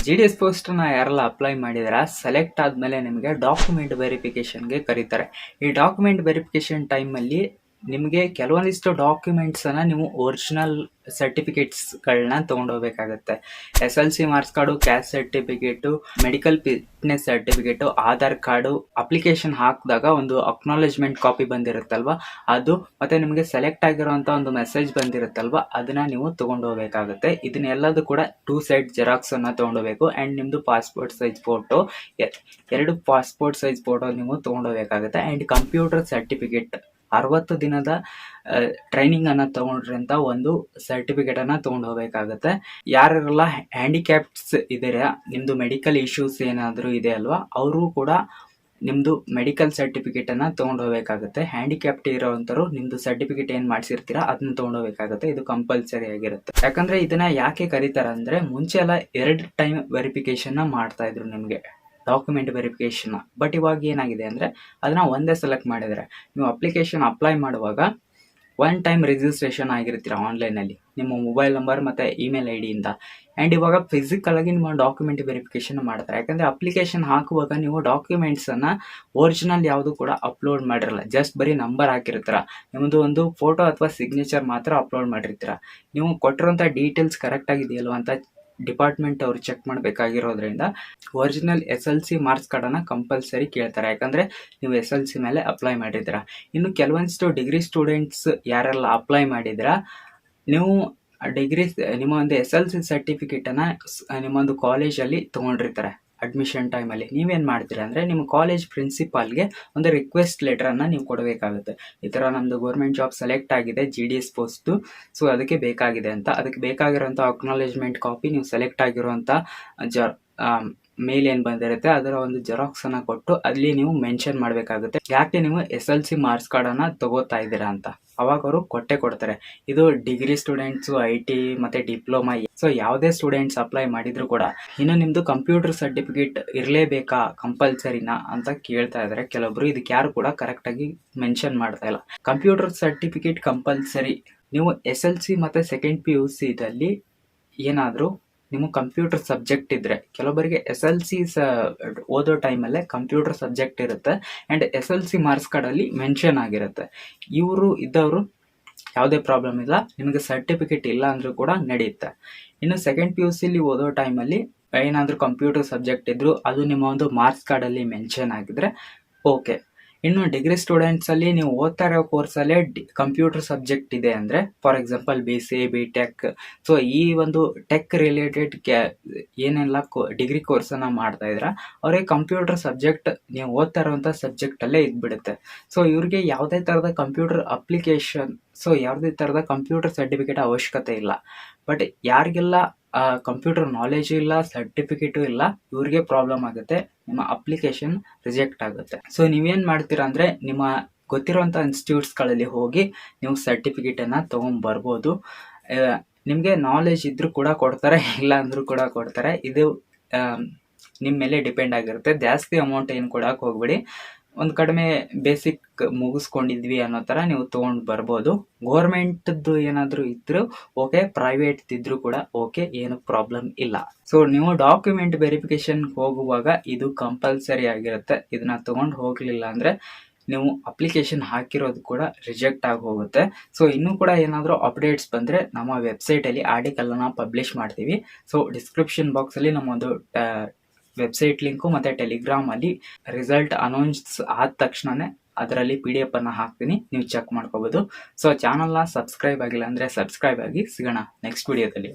GDS ಪೋಸ್ಟನ್ನ ಯಾರೆಲ್ಲ apply ಮಾಡಿದಾರ select ಆದಮೇಲೆ ನಿಮಗೆ ಡಾಕ್ಯುಮೆಂಟ್ ವೆರಿಫಿಕೇಷನ್ಗೆ ಕರೀತಾರೆ. ಈ ಡಾಕ್ಯುಮೆಂಟ್ ವೆರಿಫಿಕೇಷನ್ ಟೈಮಲ್ಲಿ ನಿಮಗೆ ಕೆಲವೊಂದಿಷ್ಟು ಡಾಕ್ಯುಮೆಂಟ್ಸನ್ನು ನೀವು ಒರಿಜಿನಲ್ ಸರ್ಟಿಫಿಕೇಟ್ಸ್ಗಳನ್ನ ತೊಗೊಂಡೋಗ್ಬೇಕಾಗತ್ತೆ. SLC marks card, caste certificate, medical fitness certificate, Aadhaar card, application ಹಾಕಿದಾಗ ಒಂದು ಅಕ್ನಾಲೇಜ್ಮೆಂಟ್ ಕಾಪಿ ಬಂದಿರುತ್ತಲ್ವ ಅದು, ಮತ್ತು ನಿಮಗೆ ಸೆಲೆಕ್ಟ್ ಆಗಿರೋಂಥ ಒಂದು ಮೆಸೇಜ್ ಬಂದಿರುತ್ತಲ್ವ ಅದನ್ನು ನೀವು ತೊಗೊಂಡೋಗ್ಬೇಕಾಗುತ್ತೆ. ಇದನ್ನೆಲ್ಲದೂ ಕೂಡ 2 ಸೈಡ್ ಜೆರಾಕ್ಸನ್ನು ತೊಗೊಂಡೋಗ್ಬೇಕು. ಆ್ಯಂಡ್ ನಿಮ್ಮದು passport size photo, 2 passport size photo ನೀವು ತೊಗೊಂಡೋಗ್ಬೇಕಾಗುತ್ತೆ. ಆ್ಯಂಡ್ ಕಂಪ್ಯೂಟರ್ ಸರ್ಟಿಫಿಕೇಟ್ 60 ದಿನದ ಟ್ರೈನಿಂಗನ್ನು ತೊಗೊಂಡ್ರಂಥ ಒಂದು ಸರ್ಟಿಫಿಕೇಟನ್ನು ತೊಗೊಂಡು ಹೋಗಬೇಕಾಗುತ್ತೆ. ಯಾರೆಲ್ಲ ಹ್ಯಾಂಡಿಕ್ಯಾಪ್ಸ್ ಇದ್ದೀರಾ, ನಿಮ್ಮದು ಮೆಡಿಕಲ್ ಇಶ್ಯೂಸ್ ಏನಾದರೂ ಇದೆ ಅಲ್ವಾ, ಅವರು ಕೂಡ ನಿಮ್ಮದು ಮೆಡಿಕಲ್ ಸರ್ಟಿಫಿಕೇಟನ್ನು ತೊಗೊಂಡು ಹೋಗಬೇಕಾಗುತ್ತೆ. ಹ್ಯಾಂಡಿಕ್ಯಾಪ್ಟ್ ಇರೋವಂಥವ್ರು ನಿಮ್ಮದು ಸರ್ಟಿಫಿಕೇಟ್ ಏನು ಮಾಡಿಸಿರ್ತೀರಾ ಅದನ್ನ ತೊಗೊಂಡು ಹೋಗಬೇಕಾಗುತ್ತೆ. ಇದು ಕಂಪಲ್ಸರಿ ಆಗಿರುತ್ತೆ. ಯಾಕಂದರೆ ಇದನ್ನು ಯಾಕೆ ಕರೀತಾರೆ ಅಂದರೆ, ಮುಂಚೆ ಎಲ್ಲ 2 ಟೈಮ್ ವೆರಿಫಿಕೇಷನ್ನ ಮಾಡ್ತಾಯಿದ್ರು ನಿಮಗೆ ಡಾಕ್ಯುಮೆಂಟ್ ವೆರಿಫಿಕೇಷನ್ನ. ಬಟ್ ಇವಾಗ ಏನಾಗಿದೆ ಅಂದರೆ ಅದನ್ನು ಒಂದೇ ಸೆಲೆಕ್ಟ್ ಮಾಡಿದರೆ, ನೀವು ಅಪ್ಲಿಕೇಶನ್ ಅಪ್ಲೈ ಮಾಡುವಾಗ 1 ಟೈಮ್ ರಿಜಿಸ್ಟ್ರೇಷನ್ ಆಗಿರ್ತೀರ ಆನ್ಲೈನಲ್ಲಿ ನಿಮ್ಮ ಮೊಬೈಲ್ ನಂಬರ್ ಮತ್ತು ಇಮೇಲ್ ID ಇಂದ. ಆ್ಯಂಡ್ ಇವಾಗ ಫಿಸಿಕಲಾಗಿ ನಿಮ್ಮ ಡಾಕ್ಯುಮೆಂಟ್ ವೆರಿಫಿಕೇಷನ್ ಮಾಡ್ತಾರೆ. ಯಾಕಂದರೆ ಅಪ್ಲಿಕೇಶನ್ ಹಾಕುವಾಗ ನೀವು ಡಾಕ್ಯುಮೆಂಟ್ಸನ್ನು ಒರಿಜಿನಲ್ ಯಾವುದು ಕೂಡ ಅಪ್ಲೋಡ್ ಮಾಡಿರಲ್ಲ, ಜಸ್ಟ್ ಬರೀ ನಂಬರ್ ಹಾಕಿರ್ತೀರ. ನಿಮ್ಮದು ಒಂದು ಫೋಟೋ ಅಥವಾ ಸಿಗ್ನೇಚರ್ ಮಾತ್ರ ಅಪ್ಲೋಡ್ ಮಾಡಿರ್ತೀರ. ನೀವು ಕೊಟ್ಟಿರೋಂಥ ಡೀಟೇಲ್ಸ್ ಕರೆಕ್ಟಾಗಿದೆಯಲ್ವ ಅಂತ ಡಿಪಾರ್ಟ್ಮೆಂಟ್ ಅವರು ಚೆಕ್ ಮಾಡಬೇಕಾಗಿರೋದ್ರಿಂದ ಒರಿಜಿನಲ್ SLC ಮಾರ್ಕ್ಸ್ ಕಾರ್ಡನ್ನು ಕಂಪಲ್ಸರಿ ಕೇಳ್ತಾರೆ. ಯಾಕಂದರೆ ನೀವು SLC ಮೇಲೆ ಅಪ್ಲೈ ಮಾಡಿದ್ದೀರಾ. ಇನ್ನು ಕೆಲವೊಂದಿಷ್ಟು ಡಿಗ್ರಿ ಸ್ಟೂಡೆಂಟ್ಸ್ ಯಾರೆಲ್ಲ ಅಪ್ಲೈ ಮಾಡಿದ್ದೀರಾ, ನೀವು ಡಿಗ್ರಿ ನಿಮ್ಮ ಒಂದು SLC ಸರ್ಟಿಫಿಕೇಟನ್ನು ನಿಮ್ಮೊಂದು ಕಾಲೇಜಲ್ಲಿ ತೊಗೊಂಡಿರ್ತಾರೆ. ಅಡ್ಮಿಷನ್ ಟೈಮಲ್ಲಿ ನೀವೇನು ಮಾಡ್ತೀರಾ ಅಂದರೆ, ನಿಮ್ಮ ಕಾಲೇಜ್ ಪ್ರಿನ್ಸಿಪಾಲ್ಗೆ ಒಂದು ರಿಕ್ವೆಸ್ಟ್ ಲೆಟ್ರನ್ನು ನೀವು ಕೊಡಬೇಕಾಗುತ್ತೆ. ಈ ಥರ ನಮ್ಮದು ಗೌರ್ಮೆಂಟ್ ಜಾಬ್ ಸೆಲೆಕ್ಟ್ ಆಗಿದೆ GDS ಪೋಸ್ಟು, ಸೊ ಅದಕ್ಕೆ ಬೇಕಾಗಿದೆ ಅಂತ. ಅದಕ್ಕೆ ಬೇಕಾಗಿರೋಂಥ ಅಕ್ನಾಲೇಜ್ಮೆಂಟ್ ಕಾಪಿ, ನೀವು ಸೆಲೆಕ್ಟ್ ಆಗಿರೋಂಥ ಮೇಲ್ ಏನು ಬಂದಿರುತ್ತೆ ಅದರ ಒಂದು ಜೆರಾಕ್ಸನ್ನು ಕೊಟ್ಟು ಅಲ್ಲಿ ನೀವು ಮೆನ್ಷನ್ ಮಾಡಬೇಕಾಗುತ್ತೆ ಯಾಕೆ ನೀವು SLC ಮಾರ್ಕ್ಸ್ ಕಾರ್ಡನ್ನು ತಗೋತಾ ಇದ್ದೀರಾ ಅಂತ. ಅವಾಗ ಅವರು ಕೊಡ್ತಾರೆ. ಇದು ಡಿಗ್ರಿ ಸ್ಟೂಡೆಂಟ್ಸು, IT ಮತ್ತು ಡಿಪ್ಲೊಮಾ, ಸೊ ಯಾವುದೇ ಸ್ಟೂಡೆಂಟ್ಸ್ ಅಪ್ಲೈ ಮಾಡಿದ್ರು ಕೂಡ. ಇನ್ನು ನಿಮ್ಮದು ಕಂಪ್ಯೂಟರ್ ಸರ್ಟಿಫಿಕೇಟ್ ಇರಲೇಬೇಕಾ, ಕಂಪಲ್ಸರಿನಾ ಅಂತ ಕೇಳ್ತಾ ಇದ್ದಾರೆ ಕೆಲವೊಬ್ರು. ಇದಕ್ಕೆ ಯಾರು ಕೂಡ ಕರೆಕ್ಟಾಗಿ ಮೆನ್ಷನ್ ಮಾಡ್ತಾ ಇಲ್ಲ. Computer certificate compulsory. ನೀವು SLC ಮತ್ತು ಸೆಕೆಂಡ್ PUC ಇದಲ್ಲಿ ಏನಾದರೂ ನಿಮ್ಮ ಕಂಪ್ಯೂಟರ್ ಸಬ್ಜೆಕ್ಟ್ ಇದ್ದರೆ, ಕೆಲವೊಬ್ಬರಿಗೆ SLC ಓದೋ ಟೈಮಲ್ಲೇ ಕಂಪ್ಯೂಟರ್ ಸಬ್ಜೆಕ್ಟ್ ಇರುತ್ತೆ ಆ್ಯಂಡ್ SLC ಮಾರ್ಕ್ಸ್ ಕಾರ್ಡಲ್ಲಿ ಮೆನ್ಷನ್ ಆಗಿರುತ್ತೆ. ಇವರು ಇದ್ದವರು ಯಾವುದೇ ಪ್ರಾಬ್ಲಮ್ ಇಲ್ಲ, ನಿಮಗೆ ಸರ್ಟಿಫಿಕೇಟ್ ಇಲ್ಲ ಅಂದರೂ ಕೂಡ ನಡೆಯುತ್ತೆ. ಇನ್ನು ಸೆಕೆಂಡ್ PUCಲಿ ಓದೋ ಟೈಮಲ್ಲಿ ಏನಾದರೂ ಕಂಪ್ಯೂಟರ್ ಸಬ್ಜೆಕ್ಟ್ ಇದ್ದರೂ ಅದು ನಿಮ್ಮ ಒಂದು ಮಾರ್ಕ್ಸ್ ಕಾರ್ಡಲ್ಲಿ ಮೆನ್ಷನ್ ಆಗಿದ್ರೆ ಓಕೆ. ಇನ್ನು ಡಿಗ್ರಿ ಸ್ಟೂಡೆಂಟ್ಸಲ್ಲಿ ನೀವು ಓದ್ತಾ ಇರೋ ಕೋರ್ಸಲ್ಲೇ ಕಂಪ್ಯೂಟರ್ ಸಬ್ಜೆಕ್ಟ್ ಇದೆ ಅಂದರೆ, for example BCA, BTech, so ಈ ಒಂದು ಟೆಕ್ ರಿಲೇಟೆಡ್ ಏನೆಲ್ಲ ಡಿಗ್ರಿ ಕೋರ್ಸನ್ನು ಮಾಡ್ತಾ ಇದ್ದೀರಾ ಅವರಿಗೆ ಕಂಪ್ಯೂಟರ್ ಸಬ್ಜೆಕ್ಟ್ ನೀವು ಓದ್ತಾ ಇರೋವಂಥ ಸಬ್ಜೆಕ್ಟಲ್ಲೇ ಇದ್ಬಿಡುತ್ತೆ. ಸೊ ಇವ್ರಿಗೆ ಯಾವುದೇ ಥರದ ಕಂಪ್ಯೂಟರ್ ಅಪ್ಲಿಕೇಶನ್, ಸೊ ಯಾವುದೇ ಥರದ ಕಂಪ್ಯೂಟರ್ ಸರ್ಟಿಫಿಕೇಟ್ ಅವಶ್ಯಕತೆ ಇಲ್ಲ. ಬಟ್ ಯಾರಿಗೆಲ್ಲ ಕಂಪ್ಯೂಟರ್ ನಾಲೆಜು ಇಲ್ಲ, ಸರ್ಟಿಫಿಕೇಟು ಇಲ್ಲ, ಇವ್ರಿಗೆ ಪ್ರಾಬ್ಲಮ್ ಆಗುತ್ತೆ, ನಿಮ್ಮ ಅಪ್ಲಿಕೇಶನ್ ರಿಜೆಕ್ಟ್ ಆಗುತ್ತೆ. ಸೊ ನೀವೇನು ಮಾಡ್ತೀರಾ ಅಂದರೆ, ನಿಮ್ಮ ಗೊತ್ತಿರೋಂಥ ಇನ್ಸ್ಟಿಟ್ಯೂಟ್ಸ್ಗಳಲ್ಲಿ ಹೋಗಿ ನೀವು ಸರ್ಟಿಫಿಕೇಟನ್ನು ತೊಗೊಂಬರ್ಬೋದು. ನಿಮಗೆ ನಾಲೆಜ್ ಇದ್ದರೂ ಕೂಡ ಕೊಡ್ತಾರೆ, ಇಲ್ಲ ಅಂದರೂ ಕೂಡ ಕೊಡ್ತಾರೆ. ಇದು ನಿಮ್ಮ ಮೇಲೆ ಡಿಪೆಂಡ್ ಆಗಿರುತ್ತೆ. ಜಾಸ್ತಿ ಅಮೌಂಟ್ ಏನು ಕೊಡೋಕೆ ಹೋಗ್ಬೇಡಿ. ಒಂದು ಕಡಿಮೆ ಬೇಸಿಕ್ ಮುಗಿಸ್ಕೊಂಡಿದ್ವಿ ಅನ್ನೋ ಥರ ನೀವು ತೊಗೊಂಡು ಬರ್ಬೋದು. ಗೋರ್ಮೆಂಟ್ದು ಏನಾದರೂ ಇದ್ದರೂ ಓಕೆ, ಪ್ರೈವೇಟ್ ಇದ್ದರೂ ಕೂಡ ಓಕೆ, ಏನು ಪ್ರಾಬ್ಲಮ್ ಇಲ್ಲ. ಸೊ ನೀವು ಡಾಕ್ಯುಮೆಂಟ್ ವೆರಿಫಿಕೇಷನ್ ಹೋಗುವಾಗ ಇದು ಕಂಪಲ್ಸರಿ ಆಗಿರುತ್ತೆ. ಇದನ್ನ ತೊಗೊಂಡು ಹೋಗಲಿಲ್ಲ ಅಂದರೆ ನೀವು ಅಪ್ಲಿಕೇಶನ್ ಹಾಕಿರೋದು ಕೂಡ ರಿಜೆಕ್ಟ್ ಆಗಿ ಹೋಗುತ್ತೆ. ಸೊ ಇನ್ನೂ ಕೂಡ ಏನಾದರೂ ಅಪ್ಡೇಟ್ಸ್ ಬಂದರೆ ನಮ್ಮ ವೆಬ್ಸೈಟಲ್ಲಿ ಆರ್ಟಿಕಲನ್ನು ಪಬ್ಲಿಷ್ ಮಾಡ್ತೀವಿ. ಸೊ ಡಿಸ್ಕ್ರಿಪ್ಷನ್ ಬಾಕ್ಸಲ್ಲಿ ನಮ್ಮೊಂದು ವೆಬ್ಸೈಟ್ ಲಿಂಕು ಮತ್ತು ಟೆಲಿಗ್ರಾಮಲ್ಲಿ ರಿಸಲ್ಟ್ ಅನೌನ್ಸ್ ಆದ ತಕ್ಷಣವೇ ಅದರಲ್ಲಿ PDF ಅನ್ನು ಹಾಕ್ತೀನಿ, ನೀವು ಚೆಕ್ ಮಾಡ್ಕೋಬೋದು. ಸೊ ಚಾನಲ್ನ ಸಬ್ಸ್ಕ್ರೈಬ್ ಆಗಿಲ್ಲ ಅಂದರೆ ಸಬ್ಸ್ಕ್ರೈಬ್ ಆಗಿ. ಸಿಗೋಣ ನೆಕ್ಸ್ಟ್ ವಿಡಿಯೋದಲ್ಲಿ.